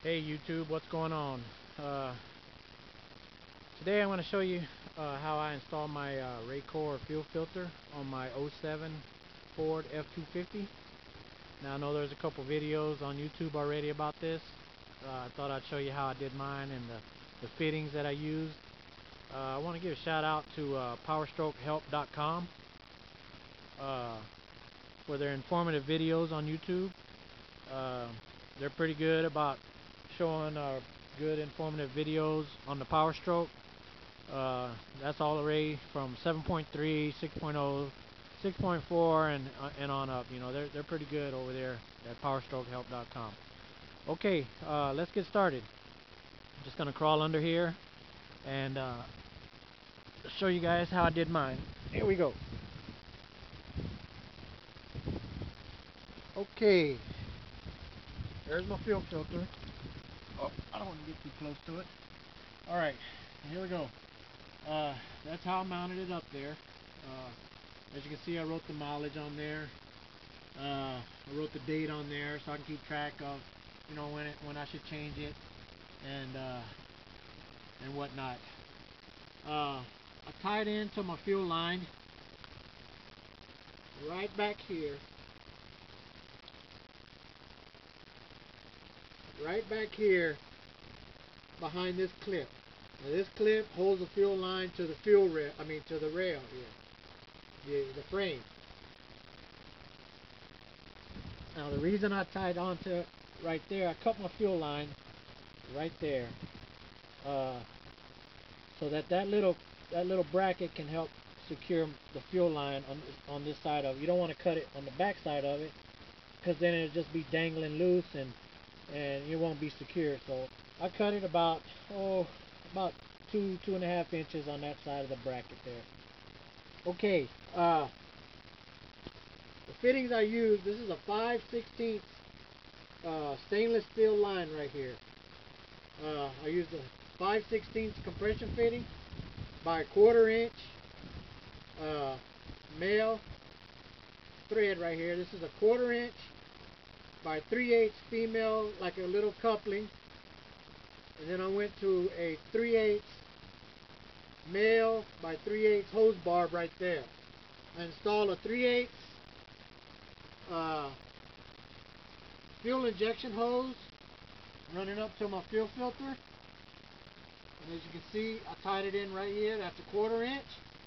Hey YouTube, what's going on? Today I'm going to show you how I install my Racor fuel filter on my '07 Ford F250. Now I know there's a couple videos on YouTube already about this. I thought I'd show you how I did mine and the fittings that I used. I want to give a shout out to powerstrokehelp.com for their informative videos on YouTube. They're pretty good about showing good informative videos on the Power Stroke. That's all the way from 7.3, 6.0, 6.4 and on up. You know, they're pretty good over there at powerstrokehelp.com. Okay, let's get started. I'm just gonna crawl under here and show you guys how I did mine. Here we go. Okay, there's my fuel filter. Oh, I don't want to get too close to it. Alright, here we go. That's how I mounted it up there. As you can see, I wrote the mileage on there. I wrote the date on there so I can keep track of, you know, when I should change it and whatnot. I tied into my fuel line right back here. Right back here behind this clip. Now this clip holds the fuel line to the fuel rail, to the rail here, the frame. Now the reason I tied onto it right there, I cut my fuel line right there, so that little bracket can help secure the fuel line on this side of it. You don't want to cut it on the back side of it, because then it'll just be dangling loose and you won't be secure. So I cut it about 2.5 inches on that side of the bracket there. Okay, the fittings I use, this is a 5/16 stainless steel line right here. I used a 5/16 compression fitting by 1/4 inch male thread right here. This is a 1/4 inch by 3/8 female, like a little coupling. And then I went to a 3/8 male by 3/8 hose barb right there. I installed a 3/8 fuel injection hose running up to my fuel filter. And as you can see, I tied it in right here. That's a 1/4 inch.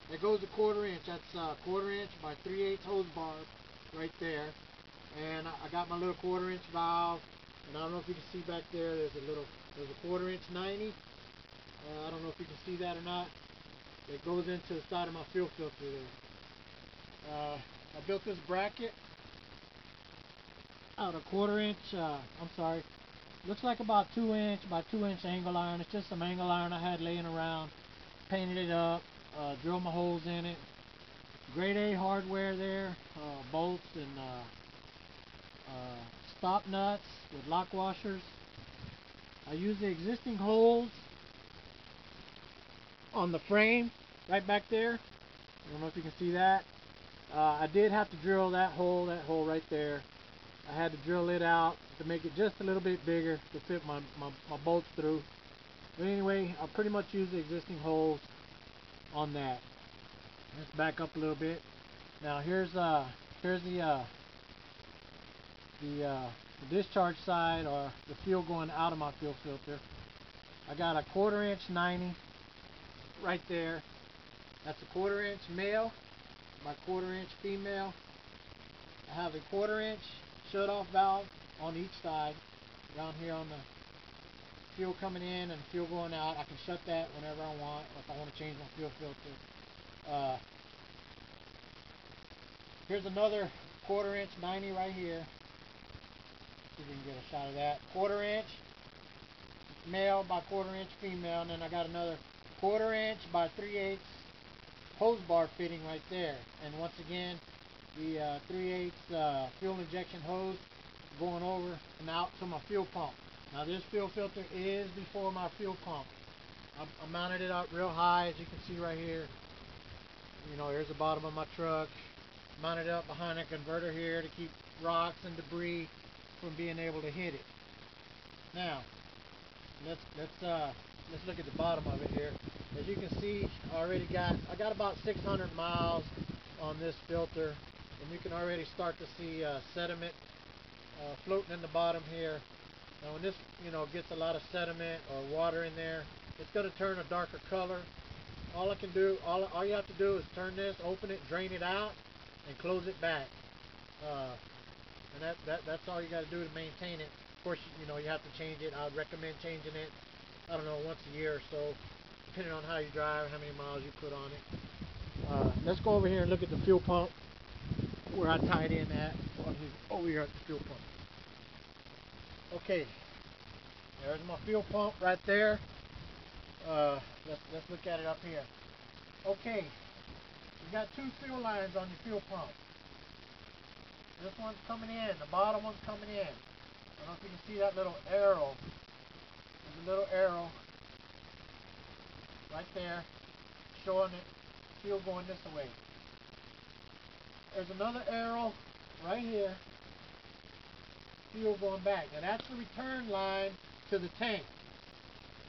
That goes a 1/4 inch. That's a 1/4 inch by 3/8 hose barb right there. And I got my little 1/4 inch valve. And I don't know if you can see back there, there's a 1/4 inch 90. I don't know if you can see that or not. It goes into the side of my fuel filter there. I built this bracket out of 1/4 inch, looks like about 2 inch by 2 inch angle iron. It's just some angle iron I had laying around. Painted it up, drilled my holes in it. Grade A hardware there, bolts and stop nuts with lock washers. I use the existing holes on the frame right back there. I don't know if you can see that. I did have to drill that hole right there. I had to drill it out to make it just a little bit bigger to fit my bolts through. But anyway, I pretty much use the existing holes on that. Let's back up a little bit. Now here's the discharge side, or the fuel going out of my fuel filter. I got a 1/4 inch 90 right there. That's a 1/4 inch male by 1/4 inch female. I have a 1/4 inch shut off valve on each side, down here on the fuel coming in and fuel going out. I can shut that whenever I want, if I want to change my fuel filter. Here's another 1/4 inch 90 right here. See if we can get a shot of that. 1/4 inch male by 1/4 inch female, and then I got another 1/4 inch by 3/8 hose bar fitting right there. And once again, the 3/8 fuel injection hose going over and out to my fuel pump. Now this fuel filter is before my fuel pump. I mounted it up real high, as you can see right here. You know, here's the bottom of my truck. Mounted it up behind a converter here to keep rocks and debris from being able to hit it. Now, let's look at the bottom of it here. As you can see, I got about 600 miles on this filter, and you can already start to see sediment floating in the bottom here. Now when this gets a lot of sediment or water in there, it's going to turn a darker color. All you have to do is turn this, open it, drain it out, and close it back. And that's all you got to do to maintain it. Of course, you have to change it. I would recommend changing it, I don't know, once a year or so, depending on how you drive, how many miles you put on it. Let's go over here and look at the fuel pump, where I tied in at, over here at the fuel pump. Okay, there's my fuel pump right there. Let's look at it up here. Okay, you got two fuel lines on your fuel pump. This one's coming in, the bottom one's coming in. I don't know if you can see that little arrow. There's a little arrow right there showing it fuel going this way. There's another arrow right here, fuel going back. Now that's the return line to the tank.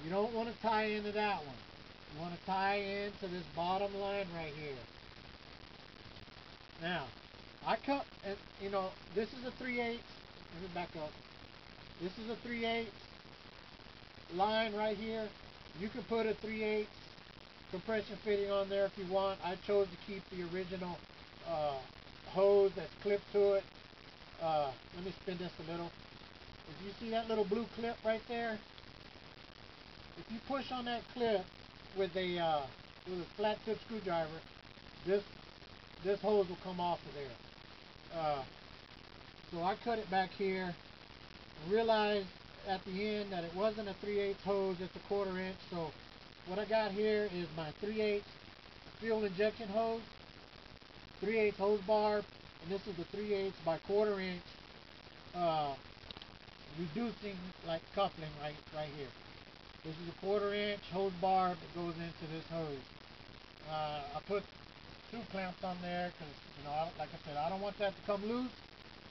You don't want to tie into that one. You want to tie into this bottom line right here. Now, this is a 3/8. Let me back up. This is a 3/8 line right here. You can put a 3/8 compression fitting on there if you want. I chose to keep the original hose that's clipped to it. Let me spin this a little. If you see that little blue clip right there, if you push on that clip with a flat tip screwdriver, this hose will come off of there. So I cut it back here and realized at the end that it wasn't a 3/8 hose, it's a 1/4 inch. So what I got here is my 3/8 fuel injection hose, 3/8 hose barb, and this is the 3/8 by 1/4 inch reducing like coupling right here. This is a 1/4 inch hose barb that goes into this hose. I put 2 clamps on there because, like I said, I don't want that to come loose.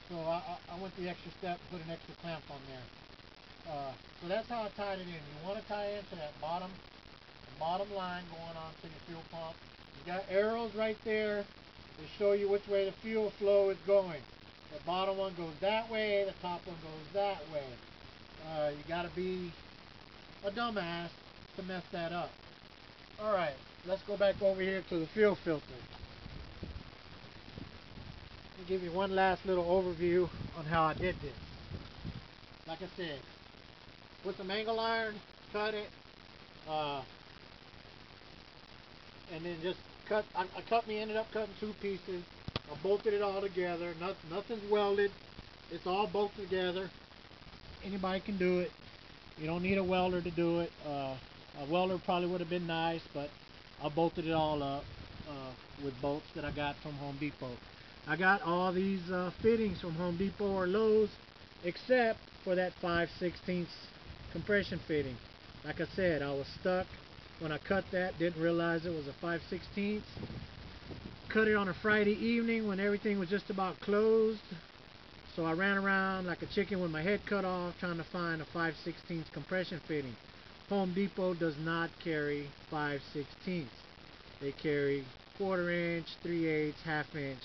So I went the extra step and put an extra clamp on there. So that's how I tied it in. You want to tie into that bottom line going on to your fuel pump. You got arrows right there to show you which way the fuel flow is going. The bottom one goes that way, the top one goes that way. You got to be a dumbass to mess that up. Alright, let's go back over here to the fuel filter. Let me give you one last little overview on how I did this. Like I said, with some angle iron, cut it, and then just cut. I ended up cutting 2 pieces. I bolted it all together. Nothing's welded. It's all bolted together. Anybody can do it. You don't need a welder to do it. A welder probably would have been nice, but I bolted it all up with bolts that I got from Home Depot. I got all these fittings from Home Depot or Lowe's, except for that 5/16 compression fitting. Like I said, I was stuck when I cut that. Didn't realize it was a 5/16. Cut it on a Friday evening when everything was just about closed. So I ran around like a chicken with my head cut off trying to find a 5/16 compression fitting. Home Depot does not carry 5/16. They carry 1/4 inch, 3/8, 1/2 inch.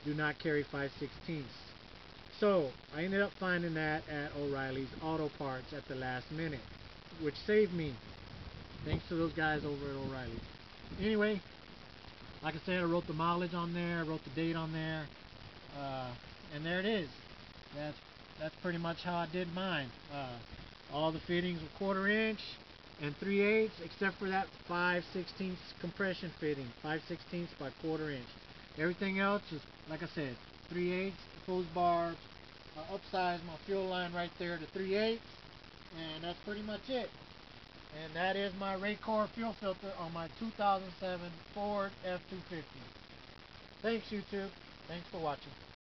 Do not carry 5/16. So I ended up finding that at O'Reilly's Auto Parts at the last minute, which saved me. Thanks to those guys over at O'Reilly. Anyway, like I said, I wrote the mileage on there, I wrote the date on there, and there it is. That's pretty much how I did mine. All the fittings were 1/4 inch and 3/8, except for that 5/16 compression fitting, 5/16 by 1/4 inch. Everything else is, like I said, 3/8 hose barb. I upsized my fuel line right there to 3/8, and that's pretty much it. And that is my Racor fuel filter on my 2007 Ford F250. Thanks, YouTube. Thanks for watching.